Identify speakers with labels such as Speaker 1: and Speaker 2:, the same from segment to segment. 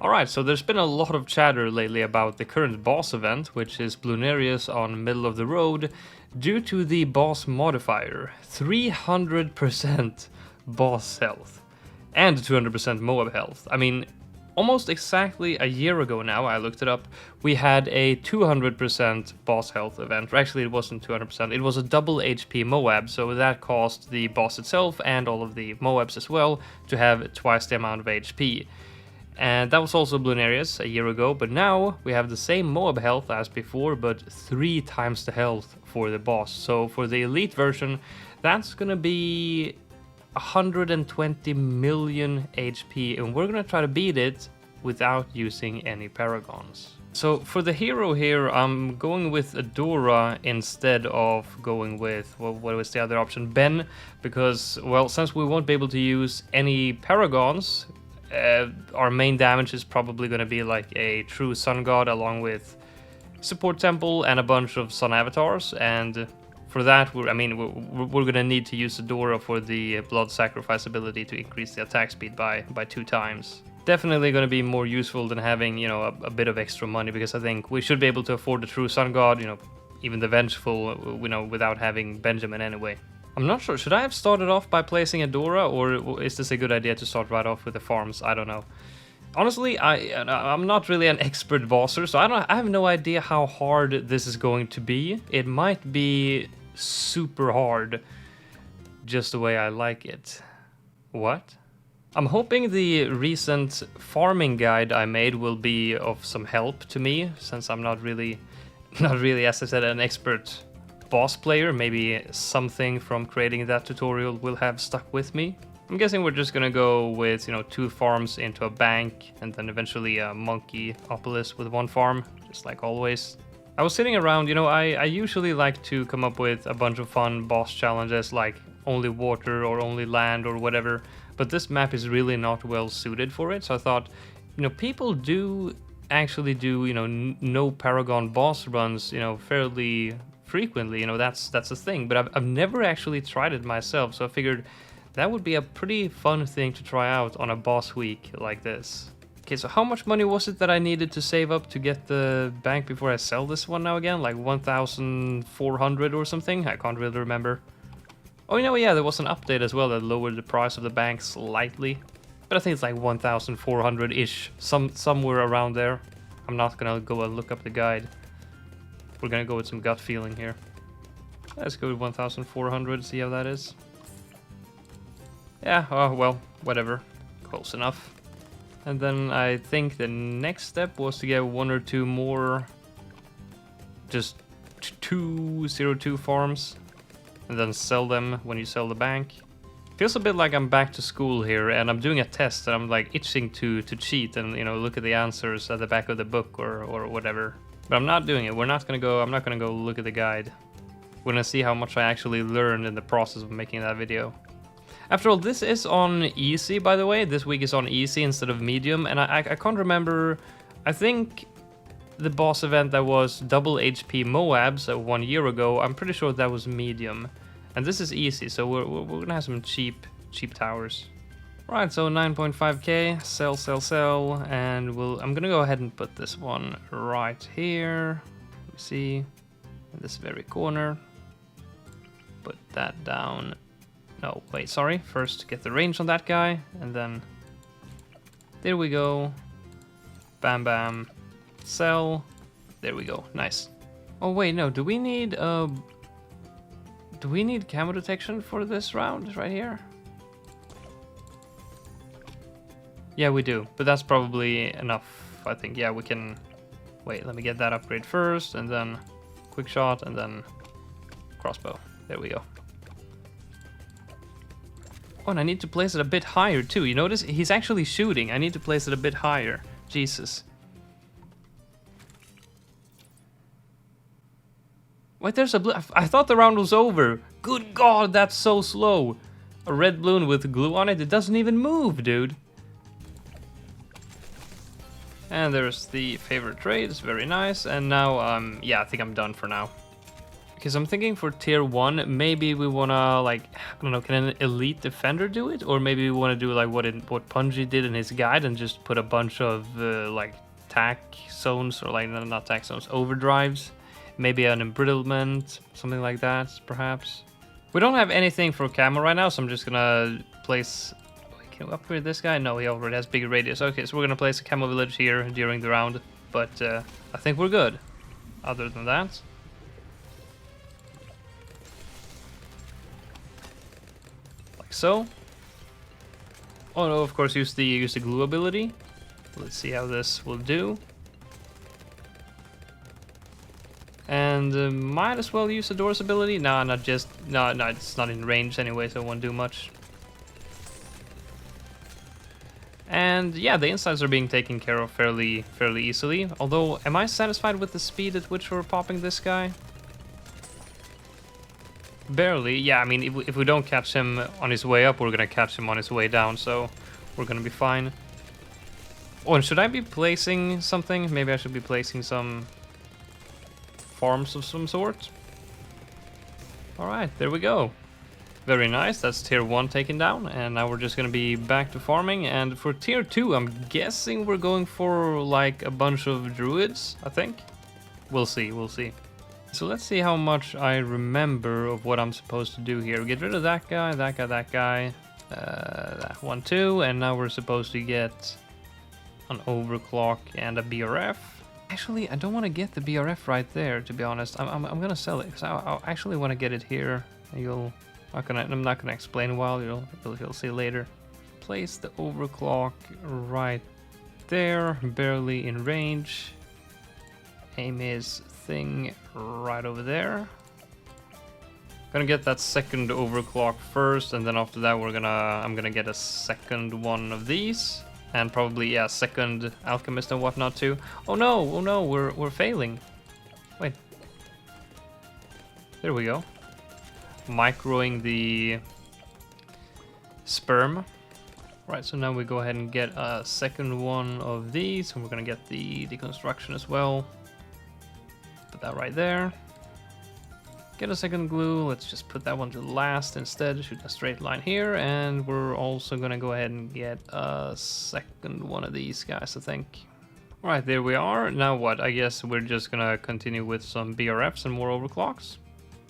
Speaker 1: Alright, so there's been a lot of chatter lately about the current boss event, which is Bloonarius on Middle of the Road, due to the boss modifier. 300% boss health and 200% Moab health. I mean, almost exactly a year ago now, I looked it up, we had a 200% boss health event. Or actually, it wasn't 200%, it was a double HP Moab, so that caused the boss itself and all of the Moabs as well to have twice the amount of HP. And that was also Bloonarius a year ago, but now we have the same Moab health as before, but 3 times the health for the boss. So for the elite version, that's gonna be 120 million HP, and we're gonna try to beat it without using any Paragons. So for the hero here, I'm going with Adora instead of going with, well, what was the other option? Ben, because, well, since we won't be able to use any Paragons, our main damage is probably going to be like a true Sun God along with Support Temple and a bunch of Sun Avatars, and for that, we're going to need to use Adora for the Blood Sacrifice ability to increase the attack speed by 2 times. Definitely going to be more useful than having, you know, a bit of extra money, because I think we should be able to afford the true Sun God, you know, even the Vengeful, you know, without having Benjamin anyway. I'm not sure, should I have started off by placing Adora, or is this a good idea to start right off with the farms? I don't know. Honestly, I'm not really an expert bosser, so I have no idea how hard this is going to be. It might be super hard, just the way I like it. What? I'm hoping the recent farming guide I made will be of some help to me, since I'm not really, as I said, an expert boss player. Maybe something from creating that tutorial will have stuck with me. I'm guessing we're just gonna go with, you know, 2 farms into a bank, and then eventually a Monkeyopolis with 1 farm, just like always. I was sitting around, you know, I usually like to come up with a bunch of fun boss challenges, like only water or only land or whatever, but this map is really not well suited for it, so I thought, you know, people do actually do, you know, no Paragon boss runs, you know, fairly frequently, you know, that's a thing, but I've never actually tried it myself, so I figured that would be a pretty fun thing to try out on a boss week like this. Okay, so how much money was it that I needed to save up to get the bank before I sell this one now again? Like 1,400 or something? I can't really remember. Oh, you know, yeah, there was an update as well that lowered the price of the bank slightly, but I think it's like 1,400-ish, somewhere around there. I'm not gonna go and look up the guide. We're gonna go with some gut feeling here. Let's go with 1,400, see how that is. Yeah, oh, well, whatever. Close enough. And then I think the next step was to get 1 or 2 more, just 202 farms, and then sell them when you sell the bank. Feels a bit like I'm back to school here, and I'm doing a test, and I'm like itching to cheat and, you know, look at the answers at the back of the book or whatever. But I'm not doing it. I'm not gonna go look at the guide. We're gonna see how much I actually learned in the process of making that video. After all, this is on easy, by the way. This week is on easy instead of medium, and I can't remember. I think the boss event that was double HP Moabs 1 year ago, I'm pretty sure that was medium. And this is easy, so we're gonna have some cheap towers. Right, so 9.5k, sell, and I'm gonna go ahead and put this one right here. Let me see, in this very corner. Put that down. No, wait, sorry. First, get the range on that guy, and then there we go. Bam, bam. Sell. There we go. Nice. Oh wait, no. Do we need camo detection for this round right here? Yeah, we do, but that's probably enough. I think. Yeah, we can. Wait, let me get that upgrade first, and then quick shot, and then crossbow. There we go. Oh, and I need to place it a bit higher too. You notice he's actually shooting. I need to place it a bit higher. Jesus. Wait, there's a blue. I thought the round was over. Good God, that's so slow. A red balloon with glue on it. It doesn't even move, dude. And there's the favorite trade. It's very nice. And now, yeah, I think I'm done for now. Because I'm thinking for tier 1, maybe we wanna, like, I don't know, can an elite defender do it? Or maybe we wanna do like what Punji did in his guide and just put a bunch of like tack zones, or like not tack zones, overdrives. Maybe an embrittlement, something like that, perhaps. We don't have anything for camo right now, so I'm just gonna place... Wait, can we upgrade this guy? No, he already has bigger radius. Okay, so we're gonna place a camo village here during the round, but I think we're good. Other than that... Like so. Oh no, of course, use the glue ability. Let's see how this will do. And might as well use the doors ability. No, it's not in range anyway, so it won't do much. And yeah, the insides are being taken care of fairly easily. Although, am I satisfied with the speed at which we're popping this guy? Barely. Yeah, I mean, if we don't catch him on his way up, we're gonna catch him on his way down, so we're gonna be fine. Oh, and should I be placing something? Maybe I should be placing some farms of some sort. Alright, there we go. Very nice, that's tier 1 taken down, and now we're just gonna be back to farming. And for tier 2, I'm guessing we're going for like a bunch of druids, I think. We'll see, we'll see. So let's see how much I remember of what I'm supposed to do here. Get rid of that guy, that guy, that guy, that one too, and now we're supposed to get an overclock and a BRF. Actually, I don't want to get the BRF right there, to be honest. I'm gonna sell it, because I actually want to get it here. I'm not gonna explain while you'll see later. Place the overclock right there, barely in range. Aim his thing right over there. Gonna get that second overclock first, and then after that I'm gonna get a second one of these. And probably, yeah, second alchemist and whatnot too. Oh no, we're failing. Wait. There we go. Microing the sperm. Right, so now we go ahead and get a second one of these, and we're gonna get the deconstruction as well. Put that right there. Get a second glue. Let's just put that one to last instead. Shoot a straight line here, and we're also gonna go ahead and get a second one of these guys, I think. Right, there we are. Now what? I guess we're just gonna continue with some BRFs and more overclocks.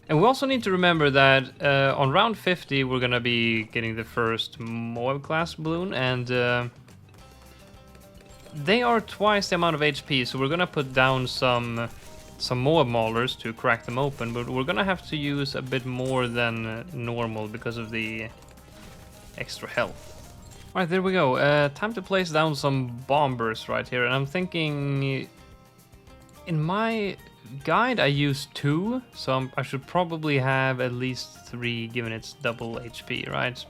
Speaker 1: And we also need to remember that on round 50 we're gonna be getting the first Moab class balloon, and they are twice the amount of HP, so we're gonna put down some Moab maulers to crack them open, but we're gonna have to use a bit more than normal because of the extra health. Alright, there we go. Time to place down some bombers right here, and I'm thinking... In my guide I used 2, so I should probably have at least 3 given its double HP, right?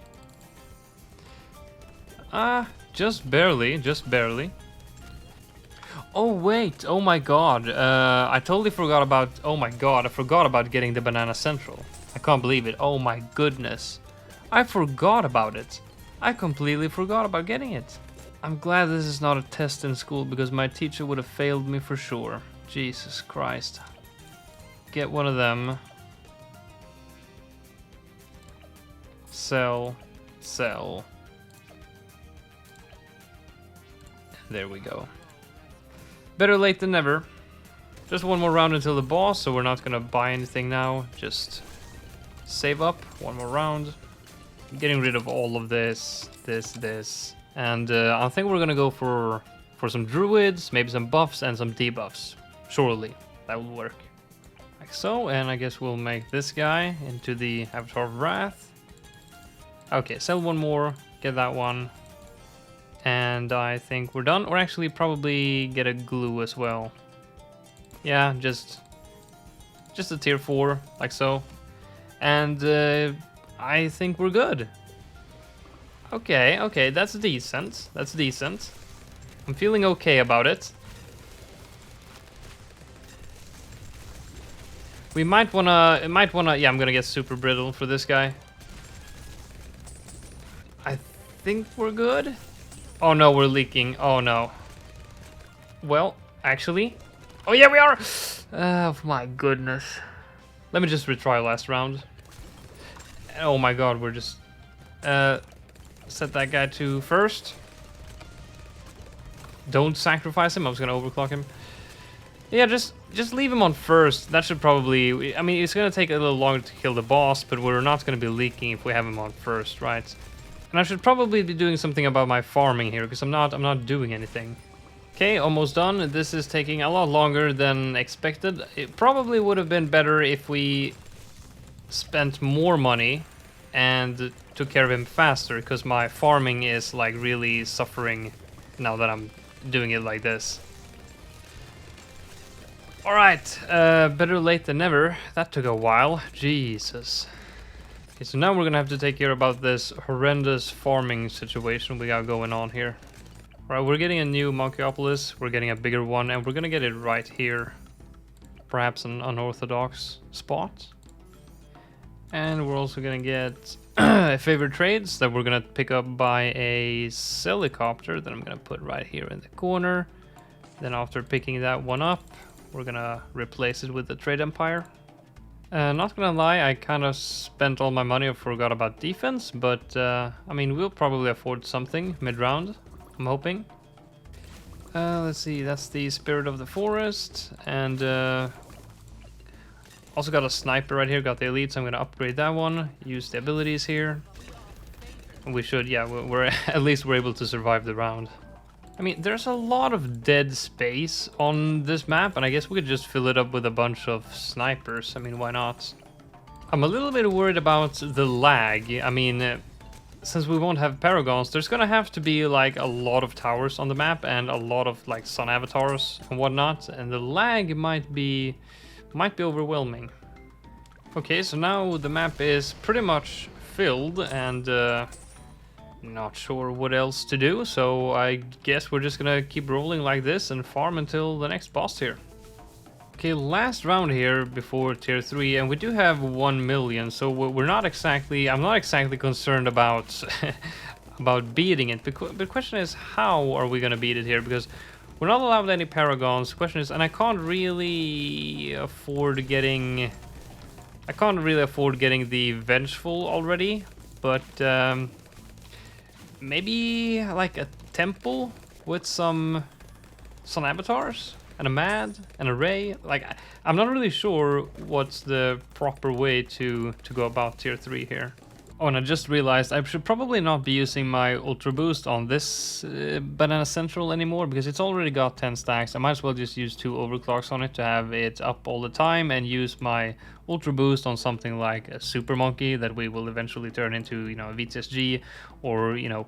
Speaker 1: Just barely, just barely. Oh wait, oh my god, I totally forgot about, oh my god, I forgot about getting the Banana Central. I can't believe it, oh my goodness. I forgot about it. I completely forgot about getting it. I'm glad this is not a test in school, because my teacher would have failed me for sure. Jesus Christ. Get one of them. Sell. Sell. There we go. Better late than never. Just one more round until the boss, so we're not gonna buy anything now. Just save up. One more round. Getting rid of all of this. And I think we're gonna go for some druids, maybe some buffs and some debuffs. Surely that will work. Like so, and I guess we'll make this guy into the Avatar of Wrath. Okay, sell one more, get that one. And I think we're done. Or actually probably get a glue as well. Yeah, just a tier 4, like so. And I think we're good. Okay, that's decent. That's decent. I'm feeling okay about it. We might wanna, yeah, I'm gonna get super brittle for this guy. I think we're good. Oh no, we're leaking. Oh no. Well, actually. Oh yeah, we are! Oh my goodness. Let me just retry last round. Oh my god, we're just... set that guy to first. Don't sacrifice him, I was gonna overclock him. Yeah, just leave him on first. That should probably... I mean, it's gonna take a little longer to kill the boss, but we're not gonna be leaking if we have him on first, right? And I should probably be doing something about my farming here, because I'm not doing anything. Okay, almost done. This is taking a lot longer than expected. It probably would have been better if we spent more money and took care of him faster, because my farming is like really suffering now that I'm doing it like this. Alright, better late than never. That took a while. Jesus. Okay, so now we're gonna have to take care about this horrendous farming situation we got going on here. Alright, we're getting a new Monkeyopolis, we're getting a bigger one, and we're gonna get it right here. Perhaps an unorthodox spot. And we're also gonna get favorite trades that we're gonna pick up by a helicopter that I'm gonna put right here in the corner. Then after picking that one up, we're gonna replace it with the Trade Empire. Not gonna lie, I kind of spent all my money and forgot about defense, but I mean, we'll probably afford something mid-round, I'm hoping. Let's see, that's the Spirit of the Forest, and also got a sniper right here, got the elite, so I'm gonna upgrade that one, use the abilities here. And we should, yeah, we're at least we're able to survive the round. I mean, there's a lot of dead space on this map, and I guess we could just fill it up with a bunch of snipers. I mean, why not? I'm a little bit worried about the lag. I mean, since we won't have Paragons, there's gonna have to be like a lot of towers on the map and a lot of like sun avatars and whatnot, and the lag might be overwhelming. Okay, so now the map is pretty much filled, and not sure what else to do, so I guess we're just gonna keep rolling like this and farm until the next boss tier. Okay, last round here before tier 3, and we do have 1 million, so we're not exactly... I'm not exactly concerned about about beating it. But the question is, how are we gonna beat it here? Because we're not allowed any Paragons. The question is, and I can't really afford getting... the Vengeful already, but maybe like a temple with some avatars and a mad and a ray. Like, I'm not really sure what's the proper way to go about tier 3 here. Oh, and I just realized I should probably not be using my Ultra Boost on this Banana Central anymore, because it's already got 10 stacks. I might as well just use 2 overclocks on it to have it up all the time, and use my Ultra Boost on something like a Super Monkey that we will eventually turn into, you know, a VTSG, or, you know,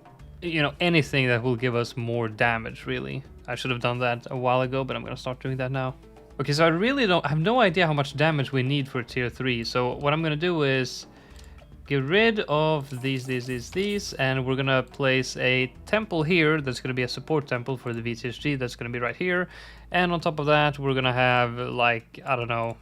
Speaker 1: anything that will give us more damage, really. I should have done that a while ago, but I'm gonna start doing that now. Okay, so I have no idea how much damage we need for tier 3, so what I'm gonna do is get rid of these, and we're gonna place a temple here that's gonna be a support temple for the VTSG. That's gonna be right here, and on top of that we're gonna have, like, I don't know,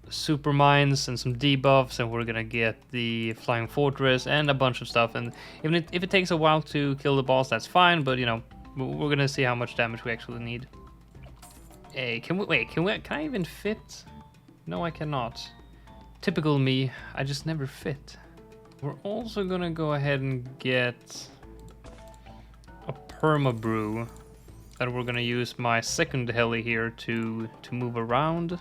Speaker 1: super mines and some debuffs, and we're gonna get the Flying Fortress and a bunch of stuff. And even if it takes a while to kill the boss, that's fine, but you know, we're gonna see how much damage we actually need. Hey, can I even fit? No, I cannot. Typical me, I just never fit. We're also gonna go ahead and get a perma brew that we're gonna use my second heli here to move around.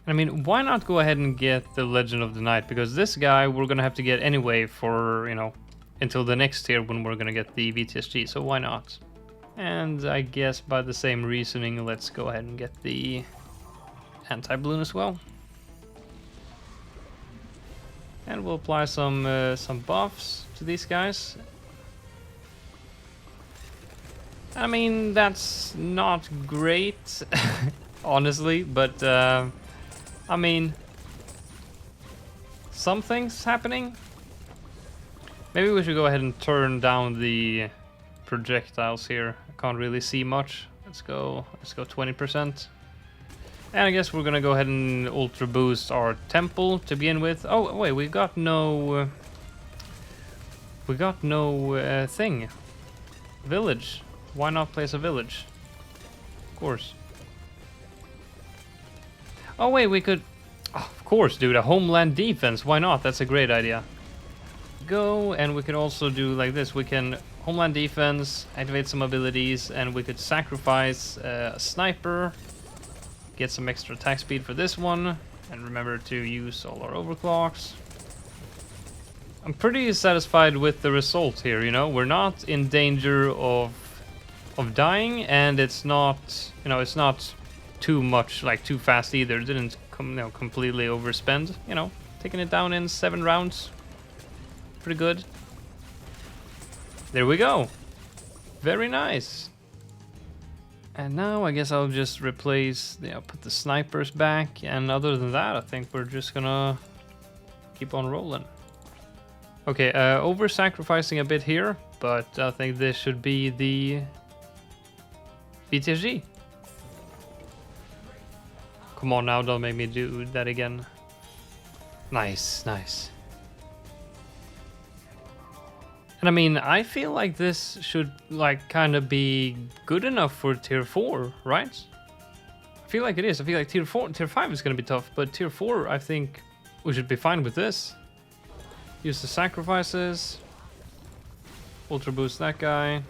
Speaker 1: I mean, why not go ahead and get the Legend of the Night? Because this guy we're gonna have to get anyway for, you know, until the next tier when we're gonna get the VTSG, so why not? And I guess by the same reasoning, let's go ahead and get the anti-balloon as well. And we'll apply some buffs to these guys. I mean, that's not great, honestly, but I mean, something's happening. Maybe we should go ahead and turn down the projectiles here. I can't really see much. Let's go 20%. And I guess we're gonna go ahead and ultra boost our temple to begin with. Oh wait, we got no thing. Village. Why not place a village? Of course. Oh wait, we could. Oh, of course, dude, a homeland defense. Why not? That's a great idea. Go, and we could also do like this. We can homeland defense, activate some abilities, and we could sacrifice a sniper, get some extra attack speed for this one, and remember to use all our overclocks. I'm pretty satisfied with the result here, you know. We're not in danger of dying, and it's not, you know, it's not too much, like too fast either. It didn't completely overspend, you know. Taking it down in 7 rounds. Pretty good. There we go. Very nice. And now I guess I'll just replace, put the snipers back, and other than that, I think we're just gonna keep on rolling. Okay, over-sacrificing a bit here, but I think this should be the BTG. Come on now, don't make me do that again. Nice, nice. And I mean, I feel like this should like kind of be good enough for tier 4, right? I feel like it is. I feel like tier 5 is going to be tough, but tier 4, I think we should be fine with this. Use the sacrifices. Ultra boost that guy.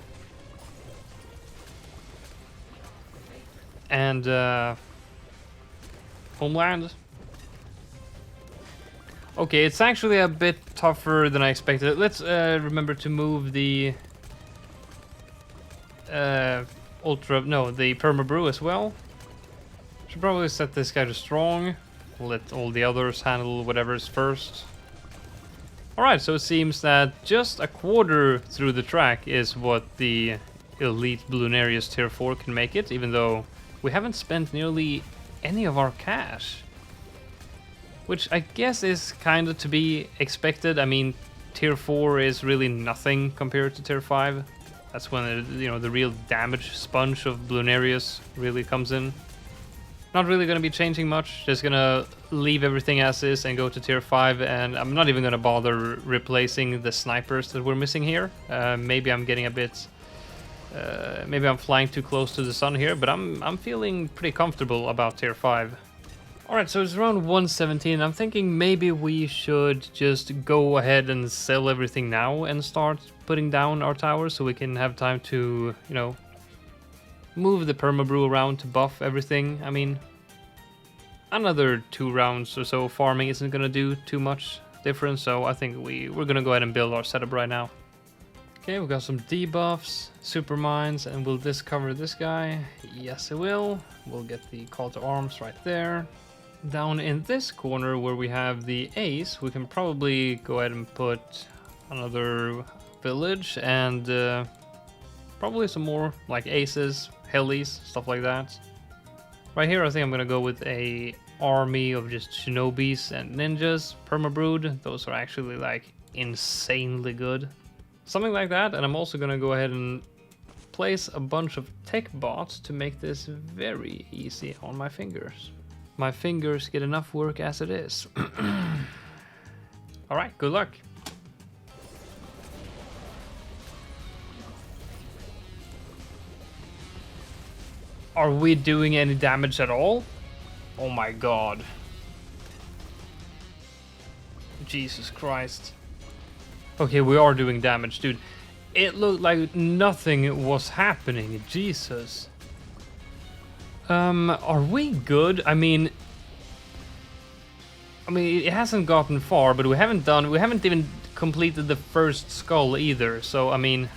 Speaker 1: And homeland. Okay, it's actually a bit tougher than I expected. Let's remember to move the the Perma Brew as well. Should probably set this guy to strong. Let all the others handle whatever's first. Alright, so it seems that just a quarter through the track is what the elite Bloonarius tier 4 can make it, even though we haven't spent nearly any of our cash. Which I guess is kind of to be expected. I mean, tier 4 is really nothing compared to tier 5. That's when the real damage sponge of Bloonarius really comes in. Not really going to be changing much, just going to leave everything as is and go to tier 5, and I'm not even going to bother replacing the snipers that we're missing here. Maybe I'm getting a bit... maybe I'm flying too close to the sun here, but I'm feeling pretty comfortable about tier 5. Alright, so it's around 117. I'm thinking maybe we should just go ahead and sell everything now and start putting down our towers so we can have time to, move the permabrew around to buff everything. I mean, another 2 rounds or so farming isn't going to do too much difference, so I think we're going to go ahead and build our setup right now. Okay, we've got some debuffs, super mines, and will this cover this guy? Yes, it will. We'll get the call to arms right there. Down in this corner where we have the ace, we can probably go ahead and put another village and probably some more like aces, helis, stuff like that. Right here I think I'm gonna go with a army of just shinobis and ninjas, permabrood. Those are actually like insanely good. Something like that, and I'm also gonna go ahead and place a bunch of tech bots to make this very easy on my fingers. My fingers get enough work as it is. Alright, good luck. Are we doing any damage at all? Oh my god. Jesus Christ. Okay, we are doing damage, dude. It looked like nothing was happening. Jesus. Are we good? I mean, it hasn't gotten far, but we haven't even completed the first skull either. So, I mean,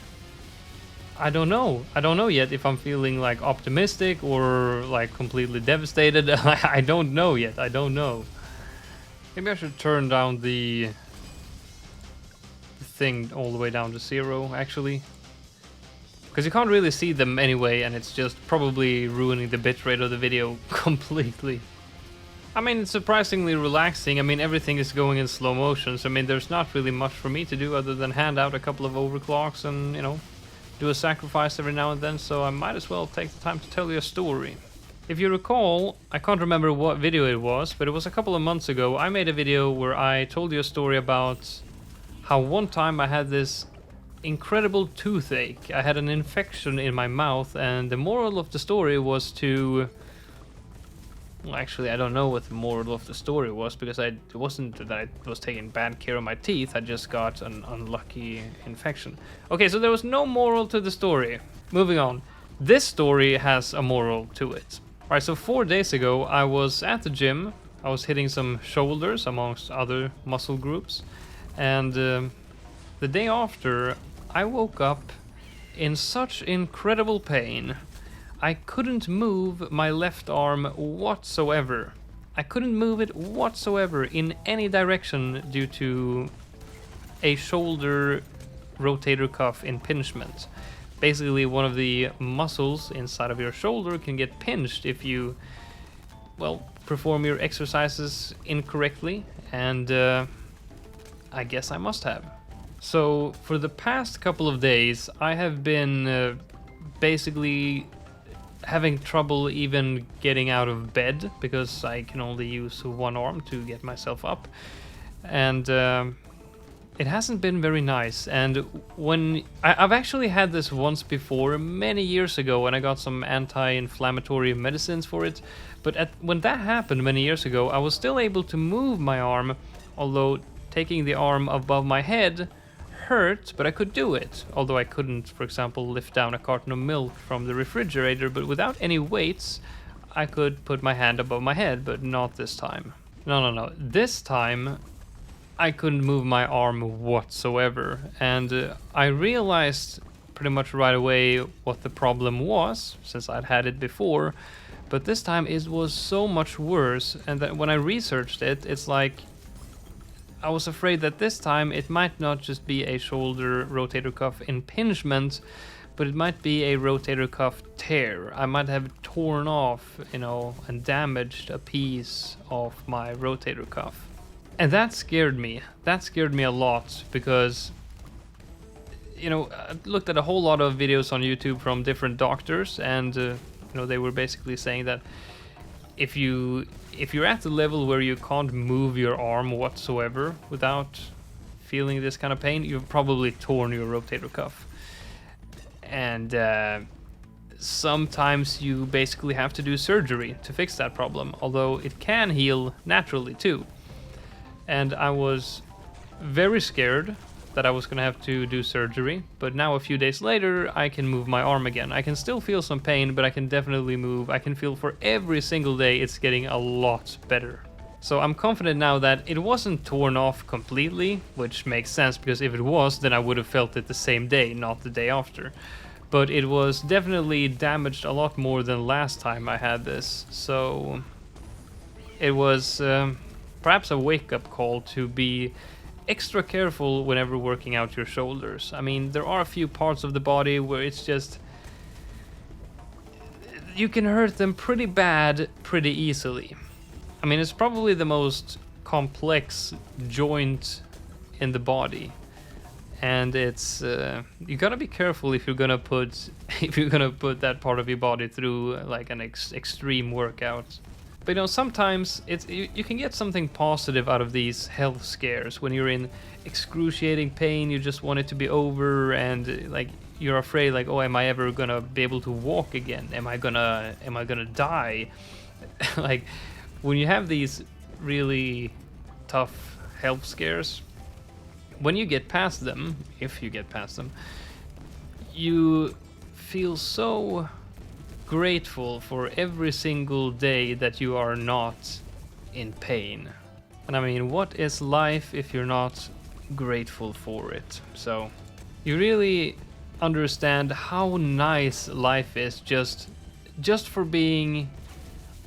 Speaker 1: I don't know. I don't know yet if I'm feeling like optimistic or like completely devastated. I don't know yet. I don't know. Maybe I should turn down the thing all the way down to 0, actually. Because you can't really see them anyway, and it's just probably ruining the bitrate of the video completely. I mean, it's surprisingly relaxing. I mean, everything is going in slow motion, so I mean, there's not really much for me to do other than hand out a couple of overclocks and, do a sacrifice every now and then, so I might as well take the time to tell you a story. If you recall, I can't remember what video it was, but it was a couple of months ago, I made a video where I told you a story about how one time I had this incredible toothache. I had an infection in my mouth, and the moral of the story was to Well, actually, I don't know what the moral of the story was, because it wasn't that I was taking bad care of my teeth, I just got an unlucky infection. Okay, so there was no moral to the story. Moving on. This story has a moral to it. Alright, so 4 days ago, I was at the gym. I was hitting some shoulders amongst other muscle groups. And the day after, I woke up in such incredible pain. I couldn't move my left arm whatsoever. I couldn't move it whatsoever in any direction due to a shoulder rotator cuff impingement. Basically, one of the muscles inside of your shoulder can get pinched if you, well, perform your exercises incorrectly, and I guess I must have. So, for the past couple of days, I have been basically having trouble even getting out of bed, because I can only use one arm to get myself up, and it hasn't been very nice. And when I've actually had this once before, many years ago, when I got some anti-inflammatory medicines for it, but when that happened many years ago, I was still able to move my arm, although taking the arm above my head hurt, but I could do it. Although I couldn't, for example, lift down a carton of milk from the refrigerator, but without any weights, I could put my hand above my head, but not this time. No. This time, I couldn't move my arm whatsoever, and I realized pretty much right away what the problem was, since I'd had it before, but this time it was so much worse, and that when I researched it, it's like I was afraid that this time it might not just be a shoulder rotator cuff impingement, but it might be a rotator cuff tear. I might have torn off, and damaged a piece of my rotator cuff. And that scared me. That scared me a lot, because, I looked at a whole lot of videos on YouTube from different doctors, and, they were basically saying that if you're at the level where you can't move your arm whatsoever without feeling this kind of pain, you've probably torn your rotator cuff. And sometimes you basically have to do surgery to fix that problem, although it can heal naturally too. And I was very scared that I was going to have to do surgery, but now a few days later I can move my arm again. I can still feel some pain, but I can definitely move. I can feel for every single day it's getting a lot better. So I'm confident now that it wasn't torn off completely, which makes sense, because if it was, then I would have felt it the same day, not the day after. But it was definitely damaged a lot more than last time I had this, so it was perhaps a wake-up call to be extra careful whenever working out your shoulders. I mean, there are a few parts of the body where it's just, you can hurt them pretty bad pretty easily. I mean, it's probably the most complex joint in the body, and it's you gotta be careful if you're gonna put that part of your body through like an extreme workout. But sometimes you can get something positive out of these health scares. When you're in excruciating pain, you just want it to be over, and like you're afraid, like, oh, am I ever gonna be able to walk again? Am I gonna die? Like, when you have these really tough health scares, when you get past them, if you get past them, you feel so grateful for every single day that you are not in pain. And I mean, what is life if you're not grateful for it? So you really understand how nice life is just for being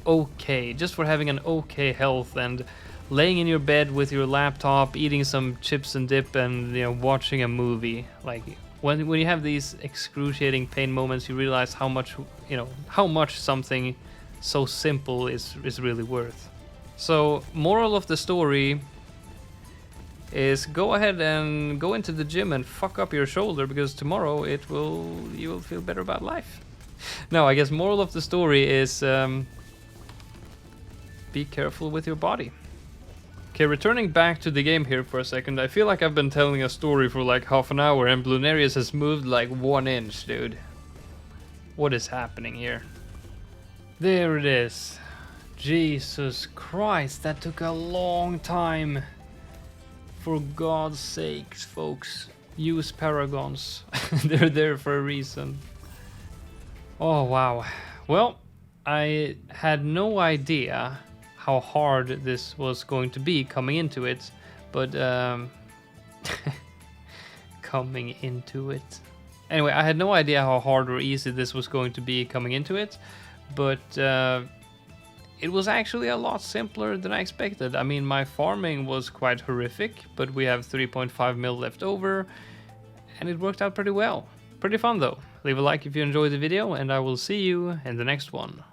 Speaker 1: okay, just for having an okay health, and laying in your bed with your laptop, eating some chips and dip, and watching a movie. Like, when you have these excruciating pain moments, you realize how much something so simple is really worth. So, moral of the story is go ahead and go into the gym and fuck up your shoulder, because tomorrow you will feel better about life. No, I guess moral of the story is be careful with your body. Okay, returning back to the game here for a second, I feel like I've been telling a story for like half an hour, and Bloonarius has moved like 1 inch, dude. What is happening here? There it is. Jesus Christ, that took a long time. For God's sakes, folks, use Paragons. They're there for a reason. Oh, wow. Well, I had no idea how hard this was going to be coming into it, but coming into it. Anyway, I had no idea how hard or easy this was going to be coming into it, but it was actually a lot simpler than I expected. I mean, my farming was quite horrific, but we have 3.5 mil left over, and it worked out pretty well. Pretty fun though. Leave a like if you enjoyed the video, and I will see you in the next one.